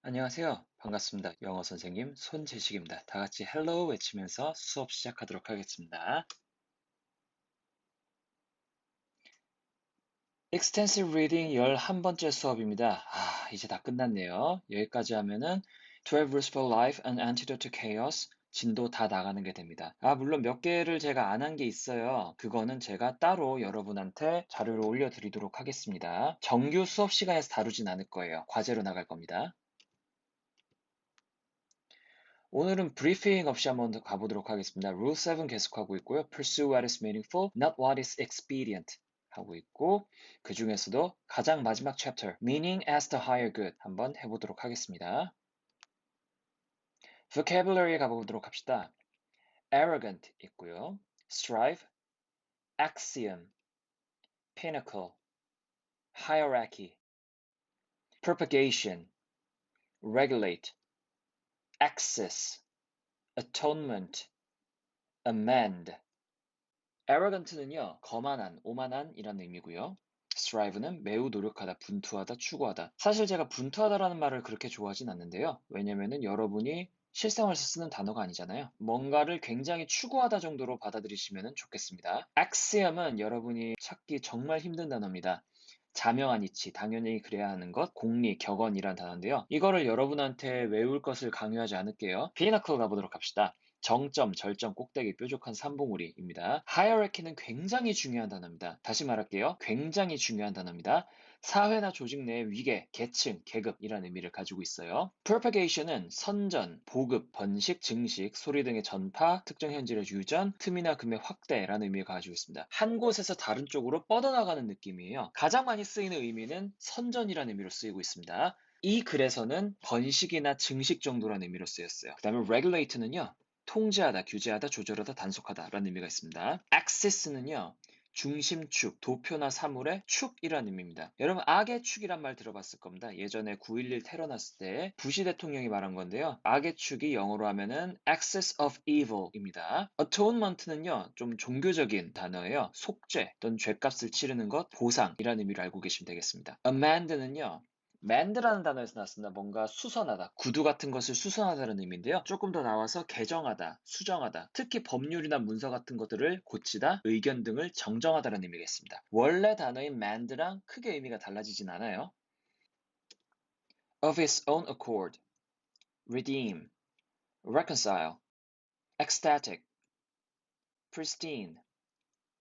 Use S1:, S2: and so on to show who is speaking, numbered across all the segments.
S1: 안녕하세요. 반갑습니다. 영어 선생님 손재식입니다. 다 같이 hello 외치면서 수업 시작하도록 하겠습니다. Extensive Reading 11번째 수업입니다. 이제 다 끝났네요. 여기까지 하면은 12 Rules for Life, An Antidote to Chaos 진도 다 나가는 게 됩니다. 물론 몇 개를 제가 안 한 게 있어요. 그거는 제가 따로 여러분한테 자료를 올려드리도록 하겠습니다. 정규 수업 시간에서 다루진 않을 거예요. 과제로 나갈 겁니다. 오늘은 브리핑 없이 한번 더 가보도록 하겠습니다. Rule 7 계속하고 있고요. Pursue what is meaningful, not what is expedient 하고 있고 그 중에서도 가장 마지막 챕터 Meaning as the higher good 한번 해보도록 하겠습니다. Vocabulary 가보도록 합시다. Arrogant 있고요. Strive, axiom, pinnacle, hierarchy, propagation, regulate, access, atonement, amend arrogant는요, 거만한, 오만한이라는 의미고요. strive는 매우 노력하다, 분투하다, 추구하다. 사실 제가 분투하다라는 말을 그렇게 좋아하진 않는데요. 왜냐면은 여러분이 실생활에서 쓰는 단어가 아니잖아요. 뭔가를 굉장히 추구하다 정도로 받아들이시면 좋겠습니다. axiom은 여러분이 찾기 정말 힘든 단어입니다. 자명한 이치, 당연히 그래야 하는 것, 공리, 격언이란 단어인데요. 이거를 여러분한테 외울 것을 강요하지 않을게요. 피나클 가보도록 합시다. 정점, 절정, 꼭대기, 뾰족한 산봉우리입니다. hierarchy는 굉장히 중요한 단어입니다. 다시 말할게요. 굉장히 중요한 단어입니다. 사회나 조직 내의 위계, 계층, 계급이라는 의미를 가지고 있어요. propagation은 선전, 보급, 번식, 증식, 소리 등의 전파, 특정 현질의 유전, 틈이나 금의 확대라는 의미를 가지고 있습니다. 한 곳에서 다른 쪽으로 뻗어나가는 느낌이에요. 가장 많이 쓰이는 의미는 선전이라는 의미로 쓰이고 있습니다. 이 글에서는 번식이나 증식 정도라는 의미로 쓰였어요. 그 다음에 regulate는요. 통제하다, 규제하다, 조절하다, 단속하다라는 의미가 있습니다. access는요. 중심축, 도표나 사물의 축이라는 의미입니다. 여러분 악의 축이란 말 들어봤을 겁니다. 예전에 9.11 테러 났을 때 부시 대통령이 말한 건데요. 악의 축이 영어로 하면은 access of evil입니다. atonement는요. 좀 종교적인 단어예요. 속죄 또는 죄값을 치르는 것, 보상이라는 의미로 알고 계시면 되겠습니다. amend는요. mend라는 단어에서 나왔습니다. 뭔가 수선하다, 구두 같은 것을 수선하다는 의미인데요. 조금 더 나와서 개정하다, 수정하다, 특히 법률이나 문서 같은 것들을 고치다, 의견 등을 정정하다는 의미가 있습니다. 원래 단어인 mend랑 크게 의미가 달라지진 않아요. Of its own accord, redeem, reconcile, ecstatic, pristine,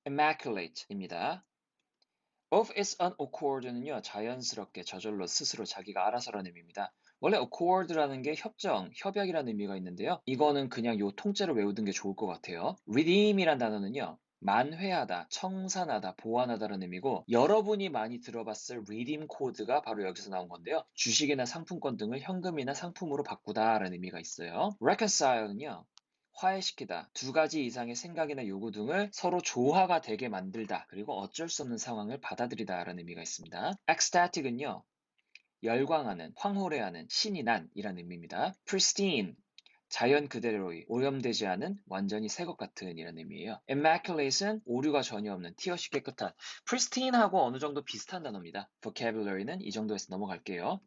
S1: immaculate입니다. Of its own accord는요, 자연스럽게, 저절로, 스스로, 자기가 알아서라는 의미입니다. 원래 accord라는 게 협정, 협약이라는 의미가 있는데요. 이거는 그냥 요 통째로 외우는 게 좋을 것 같아요. redeem이란 단어는요, 만회하다, 청산하다, 보완하다라는 의미고 여러분이 많이 들어봤을 redeem 코드가 바로 여기서 나온 건데요. 주식이나 상품권 등을 현금이나 상품으로 바꾸다라는 의미가 있어요. reconcile는요. 화해시키다, 두 가지 이상의 생각이나 요구 등을 서로 조화가 되게 만들다, 그리고 어쩔 수 없는 상황을 받아들이다 라는 의미가 있습니다. ecstatic은요, 열광하는, 황홀해하는, 신이 난 이란 의미입니다. pristine, 자연 그대로의, 오염되지 않은, 완전히 새 것 같은 이란 의미예요. immaculate은 오류가 전혀 없는, 티 없이 깨끗한, pristine하고 어느 정도 비슷한 단어입니다. vocabulary는 이 정도에서 넘어갈게요.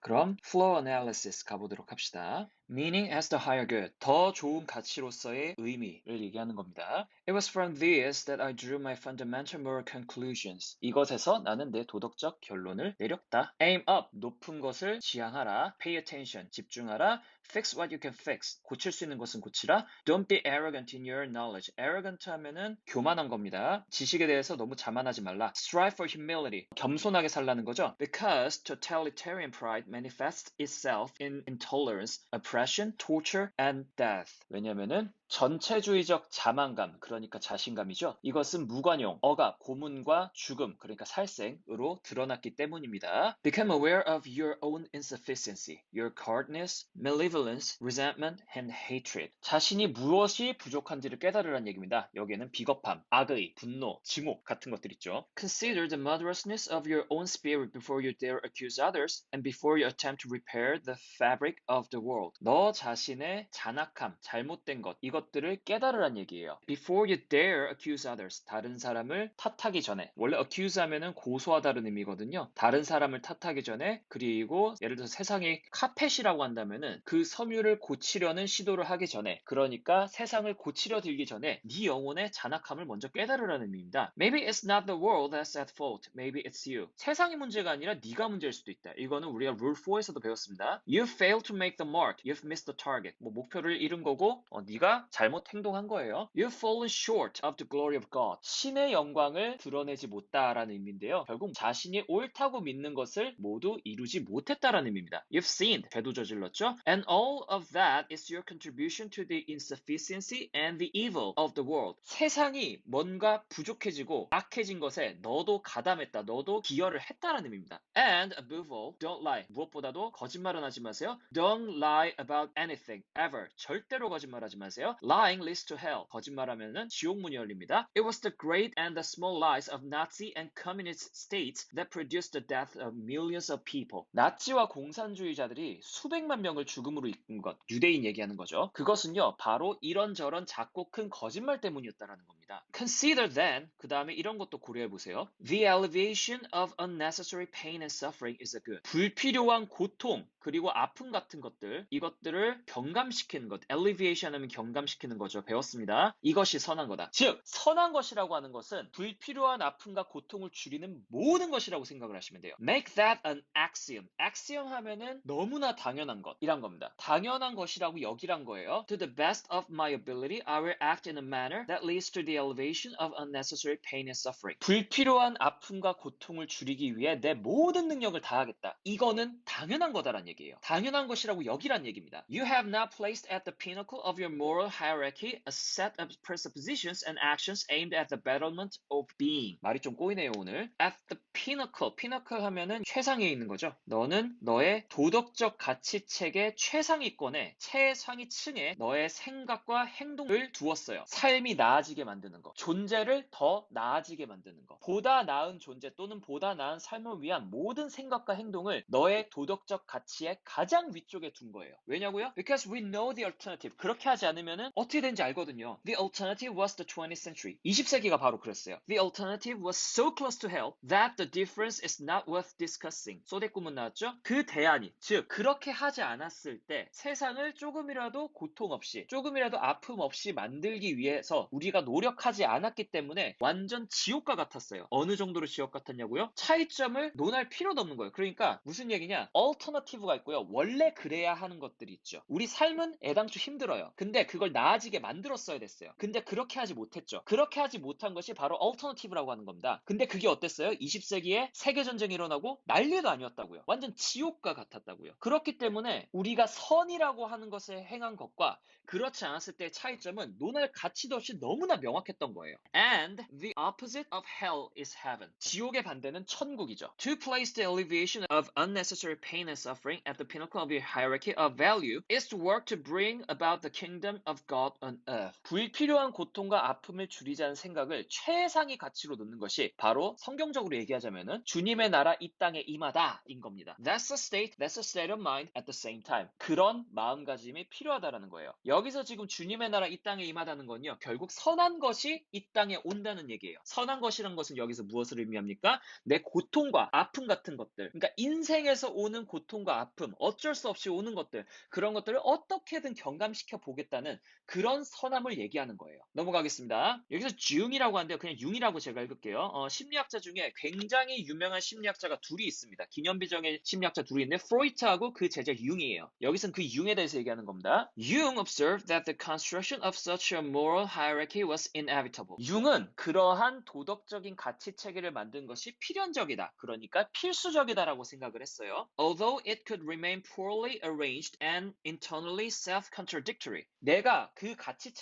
S1: 그럼 flow analysis 가보도록 합시다. Meaning as the higher good. 더 좋은 가치로서의 의미를 얘기하는 겁니다. It was from this that I drew my fundamental moral conclusions. 이것에서 나는 내 도덕적 결론을 내렸다. Aim up. 높은 것을 지향하라. Pay attention. 집중하라. Fix what you can fix. 고칠 수 있는 것은 고치라. Don't be arrogant in your knowledge. arrogant 하면은 교만한 겁니다. 지식에 대해서 너무 자만하지 말라. Strive for humility. 겸손하게 살라는 거죠. Because totalitarian pride manifests itself in intolerance, oppression, torture, and death. 왜냐면은 전체주의적 자만감, 그러니까 자신감이죠. 이것은 무관용, 억압, 고문과 죽음, 그러니까 살생으로 드러났기 때문입니다. Become aware of your own insufficiency, your coldness, malevolence, resentment, and hatred. 자신이 무엇이 부족한지를 깨달으라는 얘기입니다. 여기에는 비겁함, 악의, 분노, 증오 같은 것들 있죠. Consider the murderousness of your own spirit before you dare accuse others, and before you attempt to repair the fabric of the world. 너 자신의 잔악함, 잘못된 것, 이것들을 깨달으란 얘기예요. Before you dare accuse others. 다른 사람을 탓하기 전에. 원래 accuse 하면은 고소하다는 의미거든요. 다른 사람을 탓하기 전에, 그리고 예를 들어서 세상에 카펫이라고 한다면은 그 섬유를 고치려는 시도를 하기 전에, 그러니까 세상을 고치려 들기 전에 네 영혼의 잔악함을 먼저 깨달으라는 의미입니다. Maybe it's not the world that's at fault. Maybe it's you. 세상이 문제가 아니라 네가 문제일 수도 있다. 이거는 우리가 Rule 4에서도 배웠습니다. You failed to make the mark. You've missed the target. 목표를 잃은 거고 네가 잘못 행동한 거예요. You've fallen short of the glory of God. 신의 영광을 드러내지 못다라는 의미인데요. 결국 자신이 옳다고 믿는 것을 모두 이루지 못했다라는 의미입니다. You've sinned. 죄도 저질렀죠. And all of that is your contribution to the insufficiency and the evil of the world. 세상이 뭔가 부족해지고 악해진 것에 너도 가담했다. 너도 기여를 했다라는 의미입니다. And above all, don't lie. 무엇보다도 거짓말은 하지 마세요. Don't lie about anything, ever. 절대로 거짓말하지 마세요. Lying leads to hell. 거짓말하면은 지옥문이 열립니다. It was the great and the small lies of Nazi and communist states that produced the death of millions of people. 나치와 공산주의자들이 수백만 명을 죽음으로 이끈 것, 유대인 얘기하는 거죠. 그것은요, 바로 이런저런 작고 큰 거짓말 때문이었다라는 겁니다. Consider then, 그 다음에 이런 것도 고려해 보세요. The alleviation of unnecessary pain and suffering is a good. 불필요한 고통, 그리고 아픔 같은 것들, 이것들을 경감시키는 것, alleviation 하면 경감시키는 거죠. 배웠습니다. 이것이 선한 거다. 즉, 선한 것이라고 하는 것은 불필요한 아픔과 고통을 줄이는 모든 것이라고 생각을 하시면 돼요. Make that an axiom. axiom 하면은 너무나 당연한 것, 이란 겁니다. 당연한 것이라고 여기란 거예요. To the best of my ability, I will act in a manner that leads to the elevation of unnecessary pain and suffering. 불필요한 아픔과 고통을 줄이기 위해 내 모든 능력을 다하겠다. 이거는 당연한 거다란 얘기예요. 당연한 것이라고 여기란 얘기입니다. You have not placed at the pinnacle of your moral hierarchy a set of presuppositions and actions aimed at the betterment of being. 말이 좀 꼬이네요, 오늘. At the pinnacle. pinnacle 하면은 최상에 있는 거죠. 너는 너의 도덕적 가치책의 최상위권에, 최상위층에 너의 생각과 행동을 두었어요. 삶이 나아지게 만드는 거. 존재를 더 나아지게 만드는 거. 보다 나은 존재 또는 보다 나은 삶을 위한 모든 생각과 행동을 너의 도덕적 가치의 가장 위쪽에 둔 거예요. 왜냐고요? Because we know the alternative. 그렇게 하지 않으면은 어떻게 되는지 알거든요. The alternative was the 20th century. 20세기가 바로 그랬어요. The alternative was so close to hell that the difference is not worth discussing. 소대꾸문 나왔죠? 그 대안이, 즉 그렇게 하지 않았을 때 세상을 조금이라도 고통 없이, 조금이라도 아픔 없이 만들기 위해서 우리가 노력하지 않았기 때문에 완전 지옥과 같았어요. 어느 정도로 지옥 같았냐고요? 차이점을 논할 필요도 없는 거예요. 그러니까 무슨 얘기냐? alternative가 있고요. 원래 그래야 하는 것들이 있죠. 우리 삶은 애당초 힘들어요. 근데 그걸 나아지게 만들었어야 됐어요. 근데 그렇게 하지 못했죠. 그렇게 하지 못한 것이 바로 alternative라고 하는 겁니다. 근데 그게 어땠어요? 20세기에 세계전쟁이 일어나고 난리도 아니었다고요. 완전 지옥과 같았다고요. 그렇기 때문에 우리가 선이라고 하는 것에 행한 것과 그렇지 않았을 때의 차이점은 논할 가치도 없이 너무나 명확했던 거예요. And the opposite of hell is heaven. 지옥의 반대는 천국이죠. To place the alleviation of unnecessary pain and suffering at the pinnacle of your hierarchy of value is to work to bring about the kingdom of God on earth. 불필요한 고통과 아픔을 줄이자는 생각을 최상의 가치로 놓는 것이 바로 성경적으로 얘기하자면은 주님의 나라 이 땅에 임하다인 겁니다. That's a state of mind at the same time. 그런 마음가짐이 필요하다라는 거예요. 여기서 지금 주님의 나라 이 땅에 임하다는 건요, 결국 선한 것이 이 땅에 온다는 얘기예요. 선한 것이란 것은 여기서 무엇을 의미합니까? 내 고통과 아픔 같은 것들, 그러니까 인생에서 오는 고통과 아픔, 어쩔 수 없이 오는 것들, 그런 것들을 어떻게든 경감시켜 보겠다는 그런 선함을 얘기하는 거예요. 넘어가겠습니다. 여기서 융이라고 하는데요, 그냥 융이라고 제가 읽을게요. 심리학자 중에 굉장히 유명한 심리학자가 둘이 있습니다. 기념비적인 심리학자 둘이 있는데 프로이트하고 그 제자 융이에요. 여기서는 그 융에 대해서 얘기하는 겁니다. Jung observed that the construction of such a moral hierarchy was inevitable. 융은 그러한 도덕적인 가치 체계를 만든 것이 필연적이다. 그러니까 필수적이다라고 생각을 했어요. Although it could remain poorly arranged and internally self-contradictory. 내가 그 가치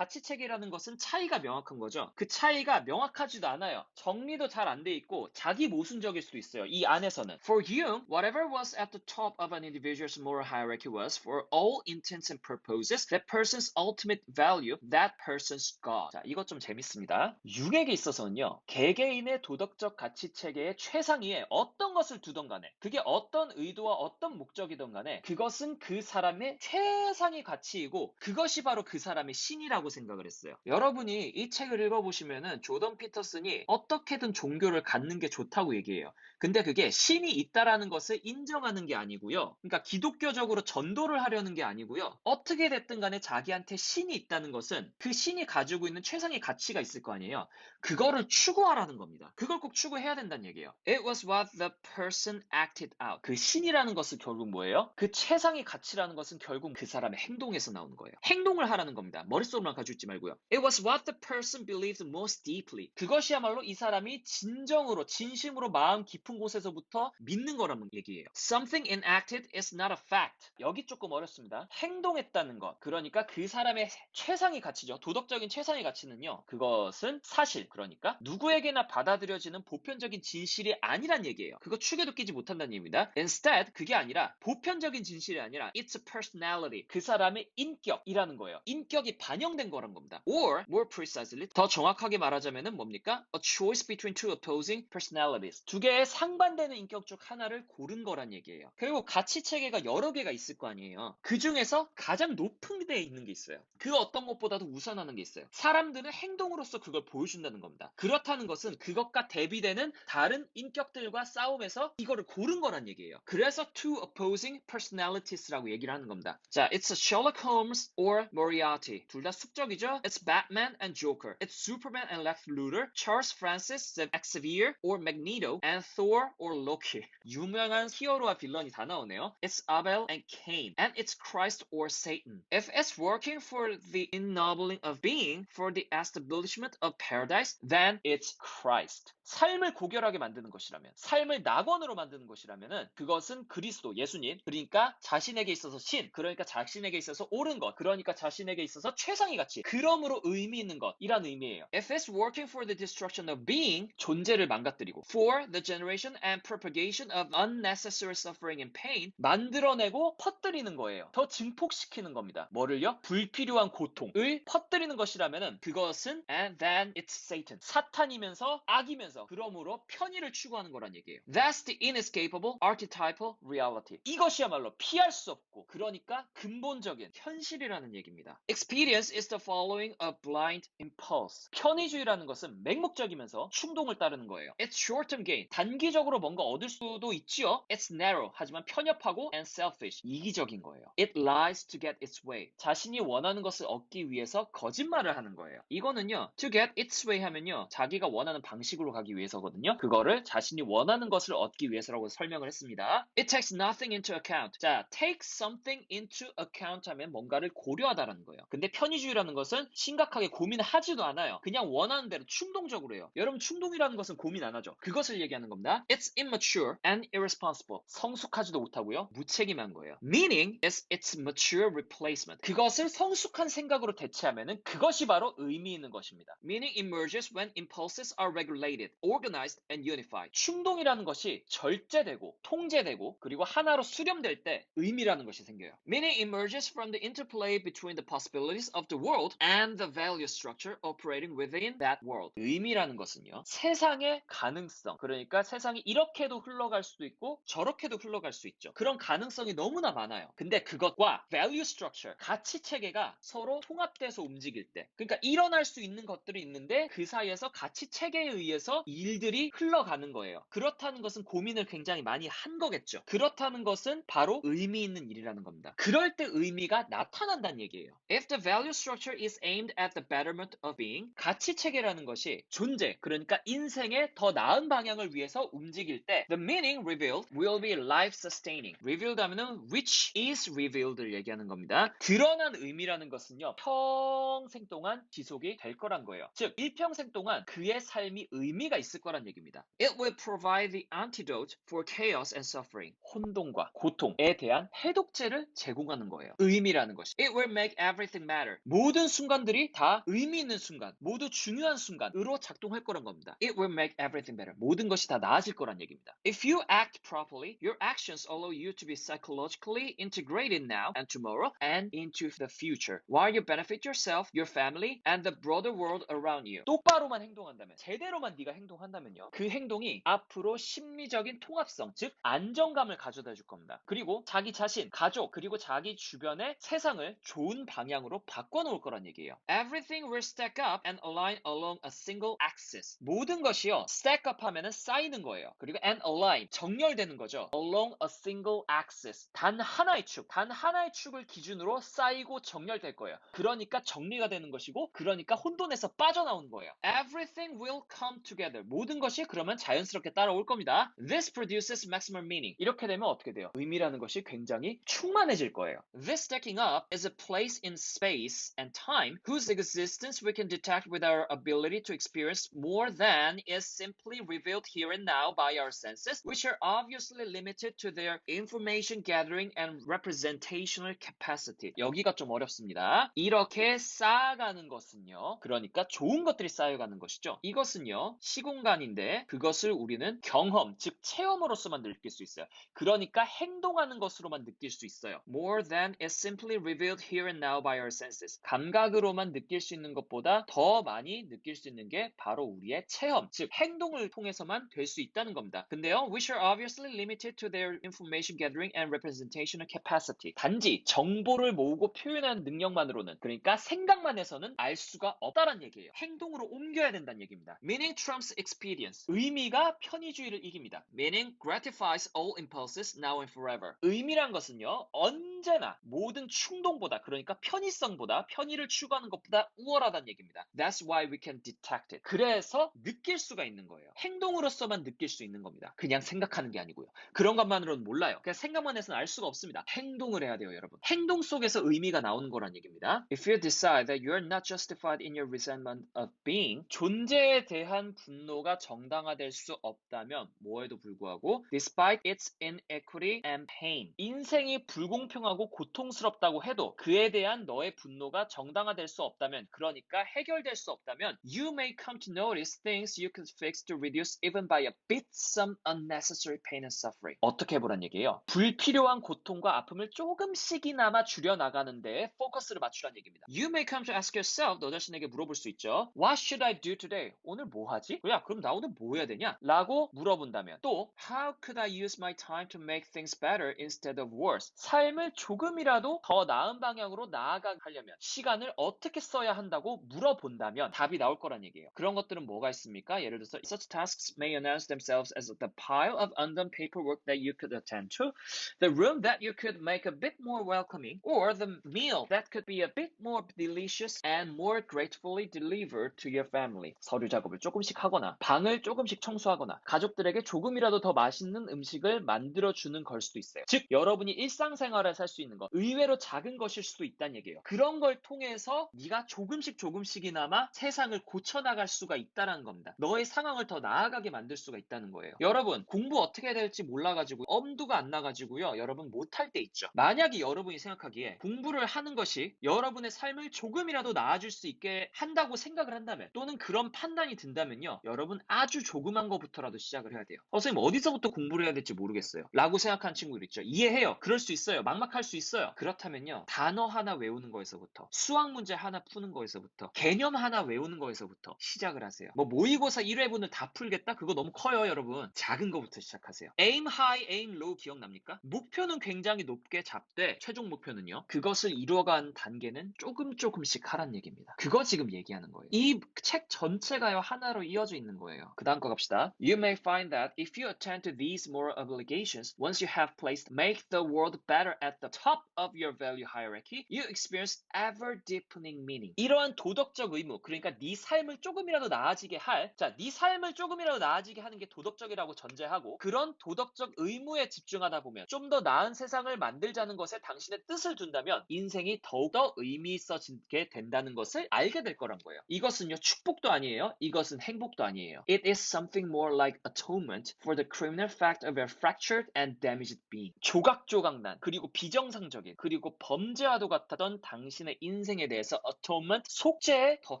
S1: 체계라는 것은 차이가 명확한 거죠. 그 차이가 명확하지도 않아요. 정리도 잘 안 돼 있고 자기 모순적일 수도 있어요. 이 안에서는. For Jung, whatever was at the top of an individual's moral hierarchy was, for all intents and purposes, that person's ultimate value, that person's God. 자, 이것 좀 재밌습니다. 유객에 있어서는요, 개개인의 도덕적 가치 체계의 최상위에 어떤 것을 두던 간에, 그게 어떤 의도와 어떤 목적이든 간에, 그것은 그 사람의 최상위 가치이고, 그것이 바로 그 사람의 신이라고 생각을 했어요. 여러분이 이 책을 읽어보시면은 조던 피터슨이 어떻게든 종교를 갖는 게 좋다고 얘기해요. 근데 그게 신이 있다라는 것을 인정하는 게 아니고요. 그러니까 기독교적으로 전도를 하려는 게 아니고요. 어떻게 됐든 간에 자기한테 신이 있다는 것은 그 신이 가지고 있는 최상의 가치가 있을 거 아니에요. 그거를 추구하라는 겁니다. 그걸 꼭 추구해야 된다는 얘기예요. It was what the person acted out. 그 신이라는 것은 결국 뭐예요? 그 최상의 가치라는 것은 결국 그 사람의 행동에서 나오는 거예요. 행동을 하라는 겁니다. 머릿속으로만 가지고 있지 말고요. It was what the person believed most deeply. 그것이야말로 이 사람이 진정으로 진심으로 마음 깊은 곳에서부터 믿는 거라는 얘기예요. Something enacted is not a fact. 여기 조금 어렵습니다. 행동했다는 것. 그러니까 그 사람의 최상의 가치죠. 도덕적인 최상의 가치는요. 그것은 사실. 그러니까 누구에게나 받아들여지는 보편적인 진실이 아니란 얘기예요. 그거 축에도 끼지 못한다는 얘기입니다. Instead, 그게 아니라 보편적인 진실이 아니라 it's a personality. 그 사람의 인격이라는 거예요. 인격이 반영된 거란 겁니다. Or, more precisely, 더 정확하게 말하자면은 뭡니까? A choice between two opposing personalities. 두 개의 상반되는 인격 중 하나를 고른 거란 얘기예요. 그리고 가치 체계가 여러 개가 있을 거 아니에요. 그 중에서 가장 높은 데에 있는 게 있어요. 그 어떤 것보다도 우선하는 게 있어요. 사람들은 행동으로서 그걸 보여준다는 겁니다. 그렇다는 것은 그것과 대비되는 다른 인격들과 싸움에서 이거를 고른 거란 얘기예요. 그래서 two opposing personalities라고 얘기를 하는 겁니다. 자, it's a Sherlock Holmes or Moriarty. 둘 다 숙적이죠? It's Batman and Joker. It's Superman and Lex Luthor. Charles Francis Xavier or Magneto and Thor or Loki. 유명한 히어로와 빌런이 다 나오네요. It's Abel and Cain. And it's Christ or Satan. If it's working for the ennobling of being, for the establishment of paradise, then it's Christ. 삶을 고결하게 만드는 것이라면, 삶을 낙원으로 만드는 것이라면은 그것은 그리스도, 예수님, 그러니까 자신에게 있어서 신, 그러니까 자신에게 있어서 옳은 것, 그러니까 자신에게 있어서 최상의 가치, 그러므로 의미 있는 것이란 의미예요. If it's working for the destruction of being, 존재를 망가뜨리고, for the generation and propagation of unnecessary suffering and pain, 만들어내고 퍼뜨리는 거예요. 더 증폭시키는 겁니다. 뭐를요? 불필요한 고통을 퍼뜨리는 것이라면은 그것은 and then it's Satan. 사탄이면서 악이면서 그러므로 편의를 추구하는 거란 얘기예요. That's the inescapable archetypal reality. 이것이야말로 피할 수 없고 그러니까 근본적인 현실이라는 얘기입니다. Experience is the following a blind impulse. 편의주의라는 것은 맹목적이면서 충동을 따르는 거예요. It's short-term gain. 단기적으로 뭔가 얻을 수도 있지요. It's narrow. 하지만 편협하고 and selfish. 이기적인 거예요. It lies to get its way. 자신이 원하는 것을 얻기 위해서 거짓말을 하는 거예요. 이거는요. to get its way 하면요. 자기가 원하는 방식으로 가기 위해서거든요. 그거를 자신이 원하는 것을 얻기 위해서라고 설명을 했습니다. It takes nothing into account. 자, take something into account 하면 뭔가를 고려하다라는 거예요. 근데 편의주의라는 것은 심각하게 고민하지도 않아요. 그냥 원하는 대로 충동적으로 해요. 여러분 충동이라는 것은 고민 안 하죠. 그것을 얘기하는 겁니다. It's immature and irresponsible. 성숙하지도 못하고요. 무책임한 거예요. Meaning is its mature replacement. 그것을 성숙한 생각으로 대체하면은 그것이 바로 의미 있는 것입니다. Meaning emerges when impulses are regulated, organized and unified. 충동이라는 것이 절제되고 통제되고 그리고 하나로 수렴될 때 의미라는 것이 생겨요. Meaning emerges from the interplay between the possibilities of the world and the value structure operating within that world. 의미라는 것은요. 세상의 가능성. 그러니까 세상이 이렇게도 흘러갈 수도 있고 저렇게도 흘러갈 수 있죠. 그런 가능성이 너무나 많아요. 근데 그것과 value structure, 가치 체계가 서로 통합돼서 움직일 때 그러니까 일어날 수 있는 것들이 있는데 그 사이에서 가치 체계에 의해서 일들이 흘러가는 거예요. 그렇다는 것은 고민을 굉장히 많이 한 거겠죠. 그렇다는 것은 바로 의미 있는 일이라는 겁니다. 그럴 때 의미가 나타난다는 얘기예요. If the value structure is aimed at the betterment of being, 가치 체계라는 것이 존재, 그러니까 인생의 더 나은 방향을 위해서 움직일 때 the meaning revealed will be life-sustaining. revealed 하면은 which is revealed를 얘기하는 겁니다. 드러난 의미라는 것은요. 평생 동안 지속이 될 거란 거예요. 즉 일평생 동안 그의 삶이 의미가 있을 거란 얘기입니다. It will provide the antidote for chaos and suffering. 혼돈과 고통에 대한 해독제를 제공하는 거예요. 의미라는 것이. It will make everything matter. 모든 순간들이 다 의미 있는 순간, 모두 중요한 순간으로 작동할 거란 겁니다. It will make everything better. 모든 것이 다 나아질 거란 얘기입니다. If you act properly, your actions allow you to be psychologically integrated now and tomorrow and into the future, while you benefit yourself, your family, and and the broader world around you. 똑바로만 행동한다면, 제대로만 네가 행동한다면요. 그 행동이 앞으로 심리적인 통합성, 즉 안정감을 가져다 줄 겁니다. 그리고 자기 자신, 가족, 그리고 자기 주변의 세상을 좋은 방향으로 바꿔놓을 거란 얘기예요. Everything will stack up and align along a single axis. 모든 것이요. stack up 하면은 쌓이는 거예요. 그리고 and align, 정렬되는 거죠. along a single axis. 단 하나의 축, 단 하나의 축을 기준으로 쌓이고 정렬될 거예요. 그러니까 정리가 되는 것이고, 그러니까 혼돈에서 빠져나오는 거예요. Everything will come together. 모든 것이 그러면 자연스럽게 따라올 겁니다. This produces maximum meaning. 이렇게 되면 어떻게 돼요? 의미라는 것이 굉장히 충만해질 거예요. This stacking up is a place in space and time whose existence we can detect with our ability to experience more than is simply revealed here and now by our senses, which are obviously limited to their information gathering and representational capacity. 여기가 좀 어렵습니다. 이렇게 쌓아가는 것은요. 그러니까 좋은 것들이 쌓여가는 것이죠. 이것은요. 시공간인데 그것을 우리는 경험, 즉 체험으로서만 느낄 수 있어요. 그러니까 행동하는 것으로만 느낄 수 있어요. More than is simply revealed here and now by our senses. 감각으로만 느낄 수 있는 것보다 더 많이 느낄 수 있는 게 바로 우리의 체험, 즉 행동을 통해서만 될 수 있다는 겁니다. 근데요, which are obviously limited to their information gathering and representational capacity. 단지 정보를 모으고 표현하는 능력만으로는, 그러니까 생각만 해서는 알 수가 없다는 얘기예요. 행동으로 옮겨야 된다는 얘기입니다. Meaning trumps experience. 의미가 편의주의를 이깁니다. Meaning gratifies all impulses now and forever. 의미란 것은요, 언제나 모든 충동보다, 그러니까 편의성보다, 편의를 추구하는 것보다 우월하다는 얘기입니다. That's why we can detect it. 그래서 느낄 수가 있는 거예요. 행동으로서만 느낄 수 있는 겁니다. 그냥 생각하는 게 아니고요. 그런 것만으로는 몰라요. 그냥 생각만 해서는 알 수가 없습니다. 행동을 해야 돼요, 여러분. 행동 속에서 의미가 나오는 거란 얘기입니다. If you decide that you're not justified in your resentment of being, 존재에 대한 분노가 정당화될 수 없다면, 뭐에도 불구하고 despite its inequity and pain, 인생이 불공평하고 고통스럽다고 해도 그에 대한 너의 분노가 정당화될 수 없다면, 그러니까 해결될 수 없다면, you may come to notice things you could fix to reduce even by a bit some unnecessary pain and suffering. 어떻게 해보란 얘기예요? 불필요한 고통과 아픔을 조금씩이나마 줄여나가는 데에 포커스를 맞추란 얘기입니다. You may come to ask yourself, 너 자신에게 물어볼 수 있죠. What should I do today? 오늘 뭐 하지? 야, 그럼 나 오늘 뭐 해야 되냐? 라고 물어본다면, 또 How could I use my time to make things better instead of worse? 삶을 조금이라도 더 나은 방향으로 나아가게 하려면 시간을 어떻게 써야 한다고 물어본다면 답이 나올 거란 얘기예요. 그런 것들은 뭐가 있습니까? 예를 들어서 Such tasks may announce themselves as the pile of undone paperwork that you could attend to, the room that you could make a bit more welcoming, or the meal that could be a bit more delicious and more gratefully delivered to your family. 서류 작업을 조금씩 하거나, 방을 조금씩 청소하거나, 가족들에게 조금이라도 더 맛있는 음식을 만들어주는 걸 수도 있어요. 즉, 여러분이 일상생활을 살 수 있는 것, 의외로 작은 것일 수도 있다는 얘기예요. 그런 걸 통해서 네가 조금씩이나마 세상을 고쳐나갈 수가 있다는 겁니다. 너의 상황을 더 나아가게 만들 수가 있다는 거예요. 여러분, 공부 어떻게 해야 될지 몰라가지고 엄두가 안 나가지고요, 여러분 못할 때 있죠. 만약에 여러분이 생각하기에 공부를 하는 것이 여러분의 삶을 조금이라도 나아질 수 있게 한다고 생각을 한다면, 또는 그런 판단이 든다면요, 여러분 아주 조그만 것부터라도 시작을 해야 돼요. 선생님 어디서부터 공부를 해야 될지 모르겠어요 라고 생각하는 친구들 있죠. 이해해요. 그럴 수 있어요. 막막할 수 있어요. 그렇다면요, 단어 하나 외우는 거에서부터, 수학 문제 하나 푸는 거에서부터, 개념 하나 외우는 거에서부터 시작을 하세요. 뭐 모의고사 1회분을 다 풀겠다? 그거 너무 커요, 여러분. 작은 거부터 시작하세요. aim high, aim low 기억납니까? 목표는 굉장히 높게 잡되 최종 목표는요, 그것을 이루어간 단계는 조금씩 하란 얘기입니다. 그거 지금 얘기하는 거예요. 이 책 전체가요, 하나로 이어져 있는 거예요. 그 다음 거 갑시다. You may find that if you attend to these moral obligations, once you have placed make the world better at the top of your value hierarchy, you experience ever deepening meaning. 이러한 도덕적 의무, 그러니까 네 삶을 조금이라도 나아지게 할, 네 삶을 조금이라도 나아지게 하는 게 도덕적이라고 전제하고, 그런 도덕적 의무에 집중하다 보면 좀 더 나은 세상을 만들자는 것에 당신의 뜻을 둔다면 인생이 더욱더 의미 있어지게 된다는 것을 알게 될 거란 거예요. 이것은요, 축복도 아니에요. 이것은 행복도 아니에요. It is something more like atonement for the criminal fact of a fractured and damaged being. 조각조각난, 그리고 비정상적인, 그리고 범죄와도 같았던 당신의 인생에 대해서 atonement, 속죄에 더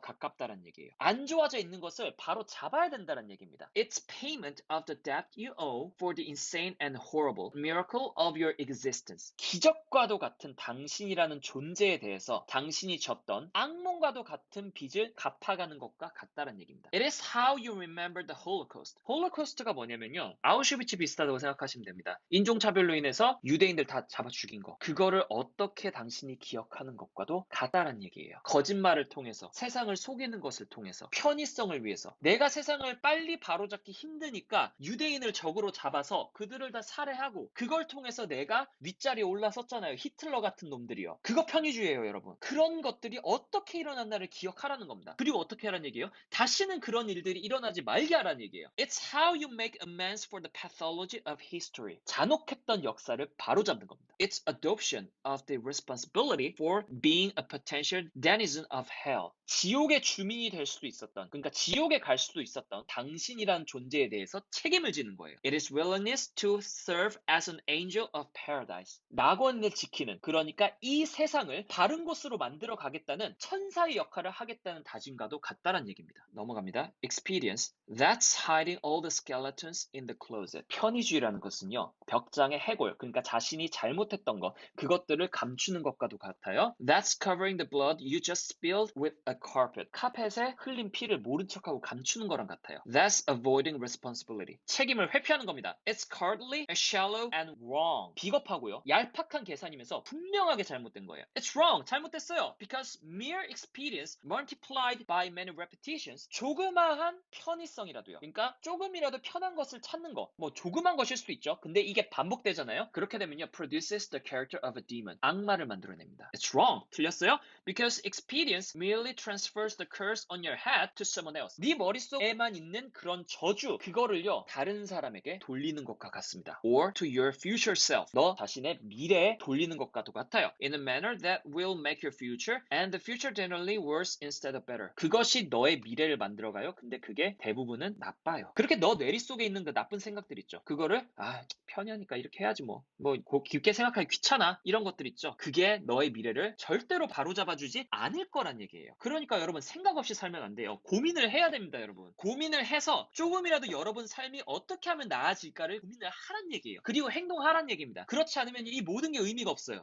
S1: 가깝다는 얘기예요. 안 좋아져 있는 것을 바로 잡아야 된다는 얘기입니다. It's payment of the debt you owe for the insane and horrible miracle of your existence. 기적과도 같은 당신이라는 존재에 대해서 당신이 졌던, 악몽과도 죽음과도 같은 빚을 갚아가는 것과 같다는 얘기입니다. It is how you remember the Holocaust. 홀로코스트가 뭐냐면요. 아우슈비츠 비슷하다고 생각하시면 됩니다. 인종차별로 인해서 유대인들 다 잡아 죽인 거. 그거를 어떻게 당신이 기억하는 것과도 같다는 얘기예요. 거짓말을 통해서, 세상을 속이는 것을 통해서, 편의성을 위해서, 내가 세상을 빨리 바로잡기 힘드니까 유대인을 적으로 잡아서 그들을 다 살해하고, 그걸 통해서 내가 윗자리에 올라섰잖아요. 히틀러 같은 놈들이요. 그거 편의주의예요, 여러분. 그런 것들이 어떻게 일어났나를 기억하라는 겁니다. 그리고 어떻게 하라는 얘기예요? 다시는 그런 일들이 일어나지 말게 하라는 얘기예요. It's how you make amends for the pathology of history. 잔혹했던 역사를 바로잡는 겁니다. It's adoption of the responsibility for being a potential denizen of hell. 지옥의 주민이 될 수도 있었던, 그러니까 지옥에 갈 수도 있었던 당신이란 존재에 대해서 책임을 지는 거예요. It is willingness to serve as an angel of paradise. 낙원을 지키는, 그러니까 이 세상을 바른 곳으로 만들어 가겠다는 천사의 역할을 하겠다는 다짐과도 같다는 얘기입니다. 넘어갑니다. Experience. That's hiding all the skeletons in the closet. 편의주의라는 것은요, 벽장의 해골, 그러니까 자신이 잘못했던 것, 그것들을 감추는 것과도 같아요. That's covering the blood you just spilled with a carpet. 카펫에 흘린 피를 모른 척하고 감추는 거랑 같아요. That's avoiding responsibility. 책임을 회피하는 겁니다. It's cowardly, shallow, and wrong. 비겁하고요, 얄팍한 계산이면서 분명하게 잘못된 거예요. It's wrong. 잘못됐어요. Because mere experience multiplied by many repetitions. 조그마한 편의성이라도요. 그러니까 조금이라도 편한 것을 찾는 거. 뭐 조그만 것일 수도 있죠. 근데 이게 반복되잖아요. 그렇게 되면요, produces the character of a demon. 악마를 만들어냅니다. It's wrong. 틀렸어요? Because experience merely transfers the curse on your head to someone else. 네 머릿속에만 있는 그런 저주, 그거를요, 다른 사람에게 돌리는 것과 같습니다. Or to your future self. 너 자신의 미래에 돌리는 것과도 같아요. In a manner that will make your future and the future generally worse instead of better. 그것이 너의 미래를 만들어가요. 근데 그게 대부분은 나빠요. 그렇게 너 뇌리 속에 있는 그 나쁜 생각들 있죠. 그거를 편하니까 이렇게 해야지 뭐 깊게 생각하기 귀찮아, 이런 것들 있죠. 그게 너의 미래를 절대로 바로잡아주지 않을 거란 얘기예요. 그러니까 여러분, 생각 없이 살면 안 돼요. 고민을 해야 됩니다, 여러분. 고민을 해서 조금이라도 여러분 삶이 어떻게 하면 나아질까를 고민을 하란 얘기예요. 그리고 행동하란 얘기입니다. 그렇지 않으면 이 모든 게 의미가 없어요.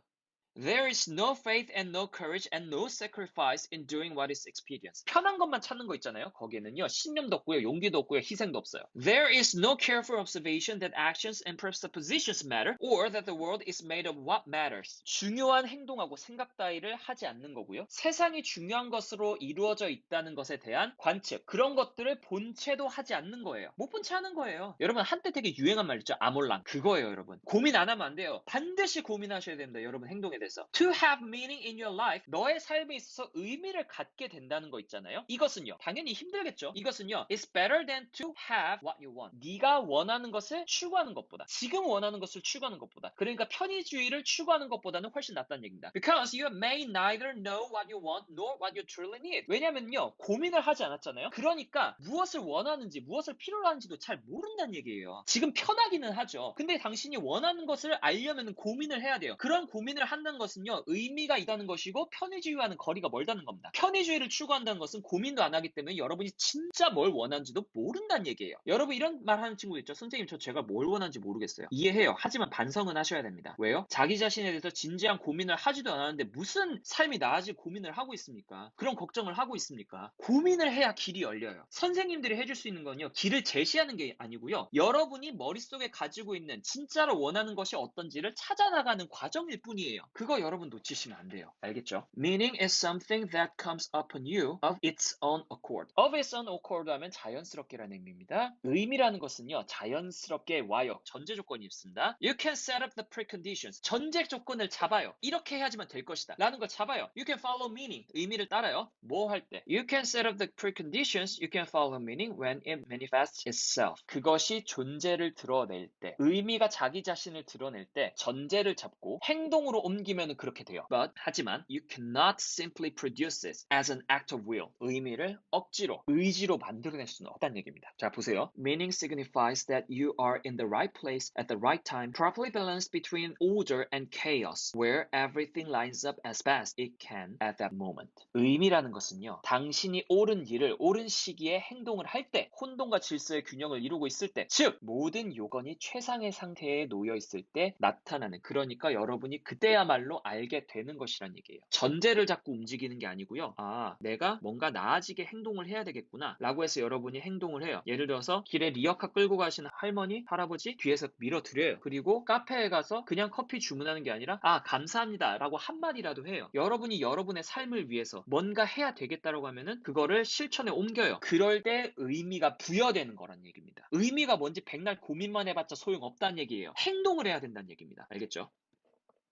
S1: There is no faith and no courage and no sacrifice in doing what is expedient. 편한 것만 찾는 거 있잖아요. 거기에는요, 신념도 없고요, 용기도 없고요, 희생도 없어요. There is no careful observation that actions and presuppositions matter, or that the world is made of what matters. 중요한 행동하고 생각 따위를 하지 않는 거고요. 세상이 중요한 것으로 이루어져 있다는 것에 대한 관측, 그런 것들을 본체도 하지 않는 거예요. 못 본 채 하는 거예요. 여러분, 한때 되게 유행한 말 있죠? 아몰랑. 그거예요, 여러분. 고민 안 하면 안 돼요. 반드시 고민하셔야 됩니다, 여러분, 행동에 대해서. To have meaning in your life. 너의 삶에 있어서 의미를 갖게 된다는 거 있잖아요. 이것은요, 당연히 힘들겠죠. 이것은요, it's better than to have what you want. 네가 원하는 것을 추구하는 것보다, 지금 원하는 것을 추구하는 것보다, 그러니까 편의주의를 추구하는 것보다는 훨씬 낫다는 얘기입니다. Because you may neither know what you want nor what you truly need. 왜냐면요, 고민을 하지 않았잖아요. 그러니까 무엇을 원하는지, 무엇을 필요로 하는지도 잘 모른다는 얘기예요. 지금 편하기는 하죠. 근데 당신이 원하는 것을 알려면 고민을 해야 돼요. 그런 고민을 한다는 것은요, 의미가 있다는 것이고 편의주의와는 거리가 멀다는 겁니다. 편의주의를 추구한다는 것은 고민도 안 하기 때문에 여러분이 진짜 뭘 원하는지도 모른다는 얘기예요. 여러분, 이런 말 하는 친구 있죠? 선생님, 제가 뭘 원하는지 모르겠어요. 이해해요. 하지만 반성은 하셔야 됩니다. 왜요? 자기 자신에 대해서 진지한 고민을 하지도 않았는데 무슨 삶이 나아질 고민을 하고 있습니까? 그런 걱정을 하고 있습니까? 고민을 해야 길이 열려요. 선생님들이 해줄 수 있는 건요, 길을 제시하는 게 아니고요, 여러분이 머릿속에 가지고 있는 진짜로 원하는 것이 어떤지를 찾아나가는 과정일 뿐이에요. 그거 여러분 놓치시면 안 돼요. 알겠죠? Meaning is something that comes upon you of its own accord. Of its own accord 하면 자연스럽게라는 의미입니다. 의미라는 것은요, 자연스럽게 와요. 전제 조건이 있습니다. You can set up the preconditions. 전제 조건을 잡아요. 이렇게 해야지만 될 것이다 라는 걸 잡아요. You can follow meaning. 의미를 따라요. 뭐 할 때? You can set up the preconditions. You can follow meaning when it manifests itself. 그것이 존재를 드러낼 때, 의미가 자기 자신을 드러낼 때 전제를 잡고 행동으로 옮기면 그렇게 돼요. 하지만 you cannot simply produce it as an act of will. 의미를 억지로, 의지로 만들어낼 수는 없다는 얘기입니다. 자, 보세요. Meaning signifies that you are in the right place at the right time, properly balanced between order and chaos, where everything lines up as best it can at that moment. 의미라는 것은요, 당신이 옳은 일을 옳은 시기에 행동을 할 때, 혼돈과 질서의 균형을 이루고 있을 때, 즉 모든 요건이 최상의 상태에 놓여 있을 때 나타나는, 그러니까 여러분이 그때야말로 말로 알게 되는 것이란 얘기예요. 전제를 잡고 움직이는 게 아니고요. 아, 내가 뭔가 나아지게 행동을 해야 되겠구나 라고 해서 여러분이 행동을 해요. 예를 들어서 길에 리어카 끌고 가시는 할머니, 할아버지 뒤에서 밀어드려요. 그리고 카페에 가서 그냥 커피 주문하는 게 아니라 아, 감사합니다 라고 한마디라도 해요. 여러분이 여러분의 삶을 위해서 뭔가 해야 되겠다라고 하면은 그거를 실천에 옮겨요. 그럴 때 의미가 부여되는 거란 얘기입니다. 의미가 뭔지 백날 고민만 해봤자 소용없다는 얘기예요. 행동을 해야 된다는 얘기입니다. 알겠죠?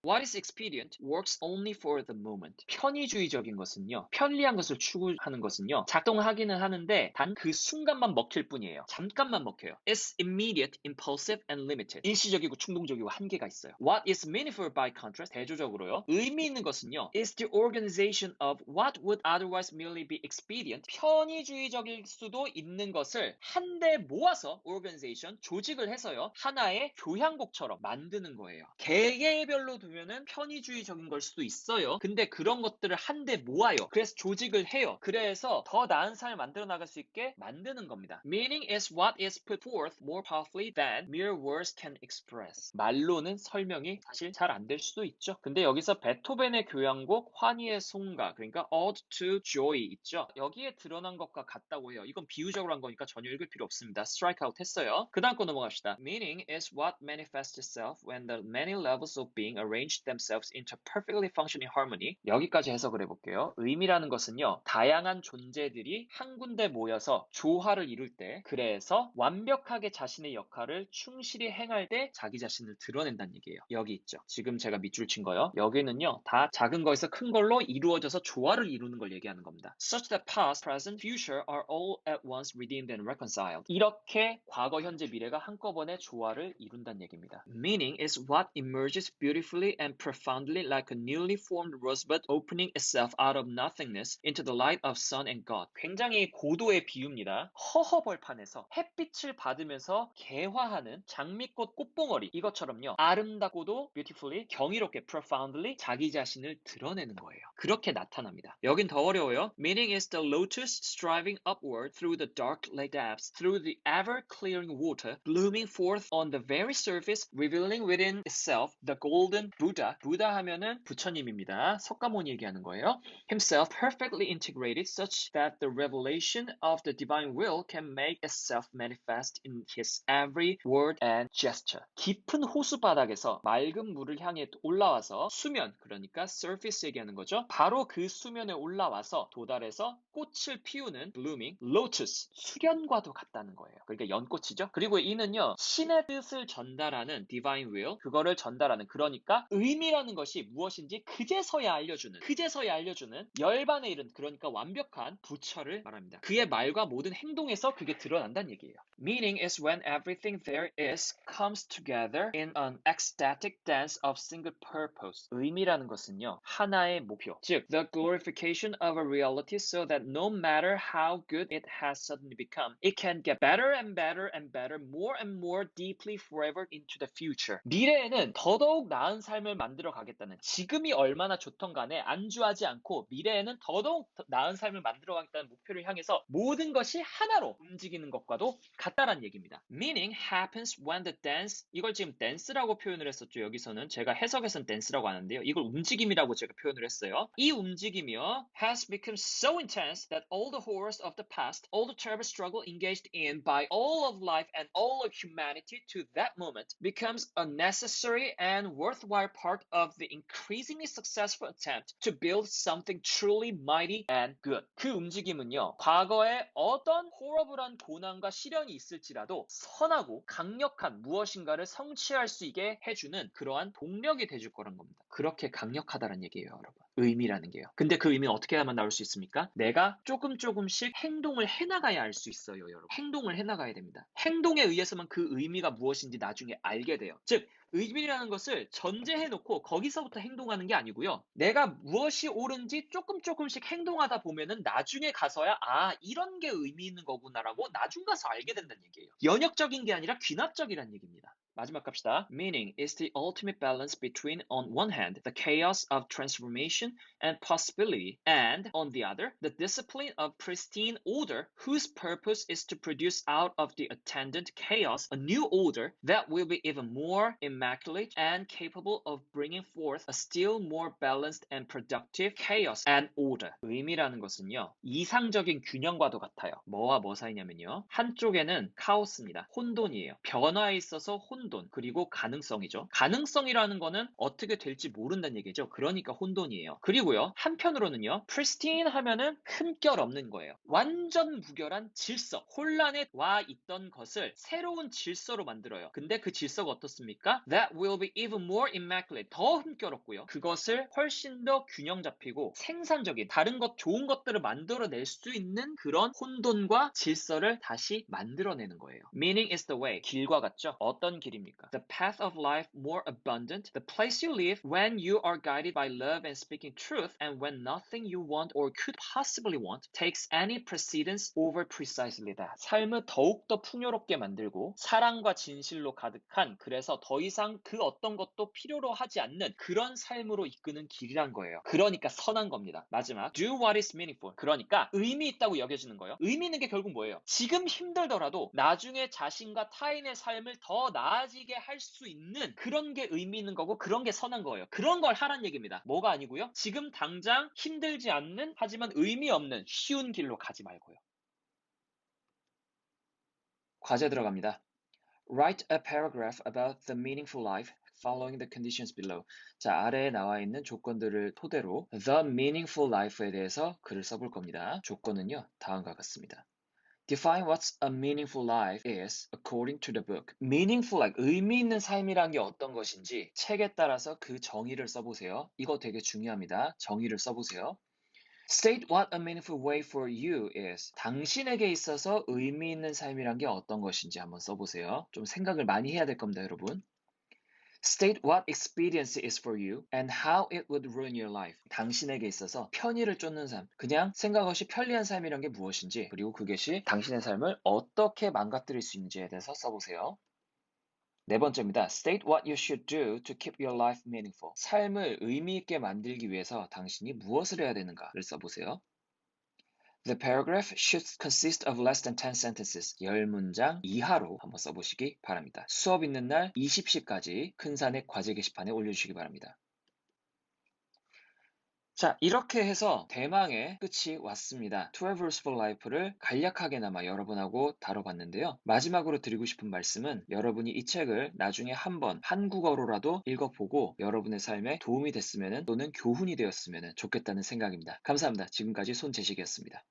S1: What is expedient works only for the moment. 편의주의적인 것은요, 편리한 것을 추구하는 것은요, 작동하기는 하는데 단 그 순간만 먹힐 뿐이에요. 잠깐만 먹혀요. It's immediate, impulsive, and limited. 일시적이고 충동적이고 한계가 있어요. What is meaningful by contrast? 대조적으로요, 의미 있는 것은요, is the organization of what would otherwise merely be expedient. 편의주의적일 수도 있는 것을 한데 모아서 organization, 조직을 해서요, 하나의 교향곡처럼 만드는 거예요. 개개별로 두면은 편의주의적인 걸 수도 있어요. 근데 그런 것들을 한데 모아요. 그래서 조직을 해요. 그래서 더 나은 삶을 만들어 나갈 수 있게 만드는 겁니다. Meaning is what is put forth more powerfully than mere words can express. 말로는 설명이 사실 잘 안 될 수도 있죠. 근데 여기서 베토벤의 교향곡 환희의 송가, 그러니까 Ode to Joy 있죠. 여기에 드러난 것과 같다고 해요. 이건 비유적으로 한 거니까 전혀 읽을 필요 없습니다. 스트라이크 아웃 했어요. 그 다음 거 넘어갑시다. Meaning is what manifests itself when the many levels of being arrange themselves into perfectly functioning harmony. 여기까지 해석을 해볼게요. 의미라는 것은요, 다양한 존재들이 한 군데 모여서 조화를 이룰 때, 그래서 완벽하게 자신의 역할을 충실히 행할 때 자기 자신을 드러낸다는 얘기예요. 여기 있죠. 지금 제가 밑줄 친 거요. 여기는요, 다 작은 거에서 큰 걸로 이루어져서 조화를 이루는 걸 얘기하는 겁니다. Such that past, present, future are all at once redeemed and reconciled. 이렇게 과거, 현재, 미래가 한꺼번에 조화를 이룬다는 얘기입니다. Meaning is what emerges beautifully and profoundly like a newly formed rosebud opening itself out of nothingness into the light of sun and God. 굉장히 고도의 비유입니다. 허허벌판에서 햇빛을 받으면서 개화하는 장미꽃 꽃봉오리, 이것처럼요, 아름답고도 beautifully, 경이롭게 profoundly 자기 자신을 드러내는 거예요. 그렇게 나타납니다. 여긴 더 어려워요. Meaning is the lotus striving upward through the dark lake depths, through the ever-clearing water, blooming forth on the very surface, revealing within itself the golden Buddha. 부다 하면은 부처님입니다. 석가모니 얘기하는 거예요. Himself perfectly integrated such that the revelation of the divine will can make itself manifest in his every word and gesture. 깊은 호수 바닥에서 맑은 물을 향해 올라와서 수면, 그러니까 surface 얘기하는 거죠. 바로 그 수면에 올라와서 도달해서 꽃을 피우는 blooming lotus, 수련과도 같다는 거예요. 그러니까 연꽃이죠. 그리고 이는요, 신의 뜻을 전달하는 divine will, 그거를 전달하는, 그러니까 의미라는 것이 무엇인지 그제서야 알려주는 열반에 이른, 그러니까 완벽한 부처를 말합니다. 그의 말과 모든 행동에서 그게 드러난다는 얘기예요. Meaning is when everything there is comes together in an ecstatic dance of single purpose. 의미라는 것은요, 하나의 목표, 즉 the glorification of a reality so that no matter how good it has suddenly become, it can get better and better and better, more and more deeply forever into the future. 미래에는 더더욱 나은 삶을 만들어 가겠다는, 지금이 얼마나 좋던 간에 안주하지 않고 미래에는 더더욱 나은 삶을 만들어 가겠다는 목표를 향해서 모든 것이 하나로 움직이는 것과도 같다란 얘기입니다. Meaning happens when the dance, 이걸 지금 댄스라고 표현을 했었죠. 여기서는 제가 해석에서는 댄스라고 하는데요, 이걸 움직임이라고 제가 표현을 했어요. 이 움직임이요, has become so intense that all the horrors of the past, all the terrible struggle engaged in by all of life and all of humanity to that moment becomes a necessary and worthwhile part of the increasingly successful attempt to build something truly mighty and good. 그 움직임은요, 과거에 어떤 호러블한 고난과 시련이 있을지라도 선하고 강력한 무엇인가를 성취할 수 있게 해주는 그러한 동력이 돼줄 거란 겁니다. 그렇게 강력하다는 얘기예요, 여러분. 의미라는 게요. 근데 그 의미는 어떻게 해야만 나올 수 있습니까? 내가 조금씩 행동을 해나가야 알 수 있어요, 여러분. 행동을 해나가야 됩니다. 행동에 의해서만 그 의미가 무엇인지 나중에 알게 돼요. 즉, 의미라는 것을 전제해놓고 거기서부터 행동하는 게 아니고요, 내가 무엇이 옳은지 조금씩 행동하다 보면은 나중에 가서야 아, 이런 게 의미 있는 거구나라고 나중 가서 알게 된다는 얘기예요. 연역적인 게 아니라 귀납적이라는 얘기입니다. 마지막 갑시다. Meaning is the ultimate balance between, on one hand, the chaos of transformation and possibility, and, on the other, the discipline of pristine order, whose purpose is to produce out of the attendant chaos a new order that will be even more immaculate and capable of bringing forth a still more balanced and productive chaos and order. 의미라는 것은요, 이상적인 균형과도 같아요. 뭐와 뭐 사이냐면요. 한쪽에는 카오스입니다. 혼돈이에요. 변화에 있어서 혼돈, 그리고 가능성이죠. 가능성이라는 거는 어떻게 될지 모른다는 얘기죠. 그러니까 혼돈이에요. 그리고요, 한편으로는요, pristine 하면은 흠결 없는 거예요. 완전 무결한 질서, 혼란에 와 있던 것을 새로운 질서로 만들어요. 근데 그 질서가 어떻습니까? That will be even more immaculate. 더 흠결없고요. 그것을 훨씬 더 균형 잡히고 생산적인 다른 것, 좋은 것들을 만들어낼 수 있는 그런 혼돈과 질서를 다시 만들어내는 거예요. Meaning is the way. 길과 같죠? 어떤 길입니까? The path of life more abundant. The place you live when you are guided by love and speaking truth, and when nothing you want or could possibly want takes any precedence over precisely that. 삶을 더욱더 풍요롭게 만들고 사랑과 진실로 가득한, 그래서 더 이상 그 어떤 것도 필요로 하지 않는 그런 삶으로 이끄는 길이란 거예요. 그러니까 선한 겁니다. 마지막, do what is meaningful. 그러니까 의미 있다고 여겨지는 거예요. 의미 있는 게 결국 뭐예요? 지금 힘들더라도 나중에 자신과 타인의 삶을 더 나아지게 할 수 있는 그런 게 의미 있는 거고, 그런 게 선한 거예요. 그런 걸 하란 얘기입니다. 뭐가 아니고요. 지금 당장 힘들지 않는, 하지만 의미 없는 쉬운 길로 가지 말고요. 과제 들어갑니다. Write a paragraph about the meaningful life following the conditions below. 자, 아래에 나와 있는 조건들을 토대로 the meaningful life에 대해서 글을 써볼 겁니다. 조건은요, 다음과 같습니다. Define what a meaningful life is according to the book. Meaningful life, 의미 있는 삶이란 게 어떤 것인지 책에 따라서 그 정의를 써보세요. 이거 되게 중요합니다. 정의를 써보세요. State what a meaningful way for you is. 당신에게 있어서 의미 있는 삶이란 게 어떤 것인지 한번 써보세요. 좀 생각을 많이 해야 될 겁니다, 여러분. State what expedience is for you and how it would ruin your life. 당신에게 있어서 편의를 쫓는 삶, 그냥 생각 없이 편리한 삶이란 게 무엇인지, 그리고 그것이 당신의 삶을 어떻게 망가뜨릴 수 있는지에 대해서 써보세요. 네 번째입니다. State what you should do to keep your life meaningful. 삶을 의미 있게 만들기 위해서 당신이 무엇을 해야 되는가를 써보세요. The paragraph should consist of less than 10 sentences. 10문장 이하로 한번 써보시기 바랍니다. 수업 있는 날 20시까지 큰산의 과제 게시판에 올려주시기 바랍니다. 자, 이렇게 해서 대망의 끝이 왔습니다. 12 Rules for Life를 간략하게나마 여러분하고 다뤄봤는데요. 마지막으로 드리고 싶은 말씀은, 여러분이 이 책을 나중에 한번 한국어로라도 읽어보고 여러분의 삶에 도움이 됐으면, 또는 교훈이 되었으면 좋겠다는 생각입니다. 감사합니다. 지금까지 손재식이었습니다.